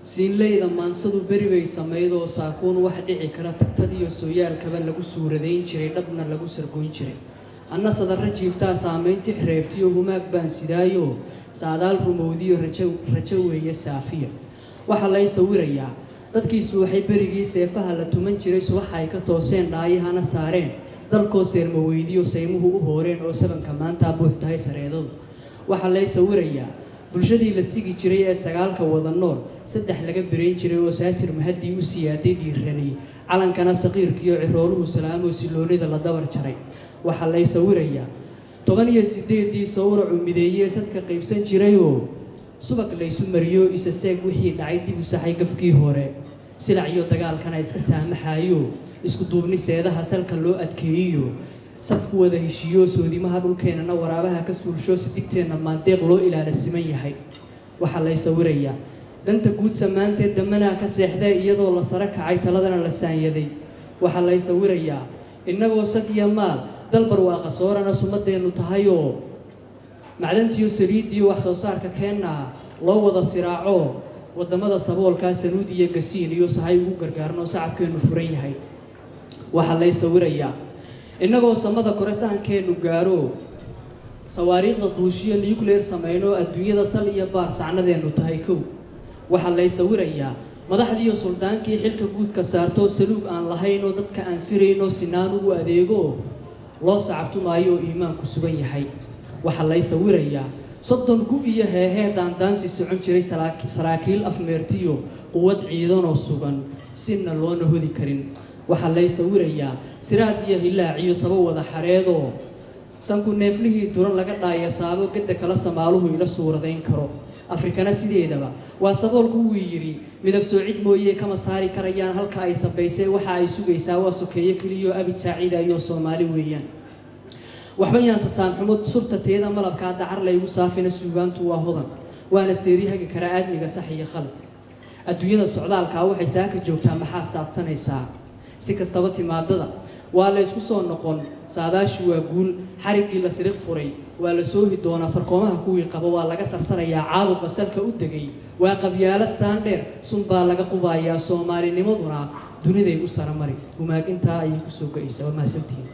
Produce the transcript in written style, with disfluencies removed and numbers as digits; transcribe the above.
siin leyda maansadu beri bay sameeydo saakuun wax dhici kara tagtadiyo sooyaalkaba lagu suuradayn jiray dhabna lagu sargoyn jiray anna sadarra jiiftaa saameyntii xreebtiyo humaag baan sidaayo saadaal rumowdiyo rajo weeye saafiya waxa lay sawirayaa dadkiisu waxay berigii seefaha la tuman jiray subax ay ka tooseen dhaayahana saareen dalkoo seerma weydiyo saymuhu u hooreen oo sabanka maanta buux tahay sareedadu waxa lay sawirayaa bulshadii la sigi jiray ee sagaalka wada nool saddex laga birayn jiray oo saatir mahadii u siyaaday dhiirranay calankana saqiirkiyo cirooluhu salaamo siloonida la dabar jaray waxa lay sawirayaa 18 sawracu mideeyay sadka qaybsan jiray oo subag laysu mariyo isa seeg wixii dhacay dib u saxay gafkii hore silac iyo dagaalkana iska saamaxayo isku duubni seedaha salka loo adkeeyo safku wada heshiyo soodimaha dhulkeenana waraabaha ka suulsho sidigteena maandeeq loo ilaala siman yahay waxa lay sawirayaa danta guud samaanteed damana ka seexday iyadoo la sara kacay taladana la saanyaday waxa lay sawirayaa inagoo sad iyo maal dalbar waa qasoorana sumadeenu tahay oo macdantiyo saliidiyo wax soo saarka keenna loo wada siraaco wadamada saboolka sanuud iyo gasiin iyo sahay ugu gargaarno shacabkeenu furan yahay waxa lay sawirayaa inagoo samada kore saankeenu gaaro sawaariikhda duushiyo nuclear sameeyno adduunyada sal iyo baar sacnadeenu tahay kow waxa lay sawirayaa madaxdiiyo suldaankii xilka guudka saarto saluug aan lahayn oo dadka aan sirayno sinaan ugu adeego loo sacabtumaayo iimaanku sugan yahay waxa lay sawirayaa 30 gu iyo heehee daandaansi socon jiray saraakiil afmeertiyo quwad ciidan oo sugan sinna loona hodi karin waxa lay sawirayaa siraad iyo hilaaciyo sabo wada xareedo sanku neeflihii duran laga dhaaya saabo gada kala samaaluhu ila suuradayn karo afrikana sideedaba waa saboolku uu yiri midab soo cid mooyee kama saari karayaan halka ay sabaysay waxa ay sugaysaa waa sokeeye kaliyo abid saaciida iyo Soomaali weeyaan waxba yaan sasaan xumud surta teeda malabka dacar laygu saafina suugaantu waa hodan waana seeriyaha kara aadmiga sax iyo khalad adduunyada socdaalka waxay saaka joogtaa maxaad saabsanaysaa si kastaba timaadada waa la isku soo noqon saadaashu waa guul xarigii la siriq furay waa la soo hidoona sarkoomaha kuwii qaba waa laga sarsanayaa caabuqa salka u degay waa qabyaalad saandheer sunbaa laga qubayaa Soomaalinimaduna duniday u saramari humaaginta ay ku soo go'aysaa ma santiin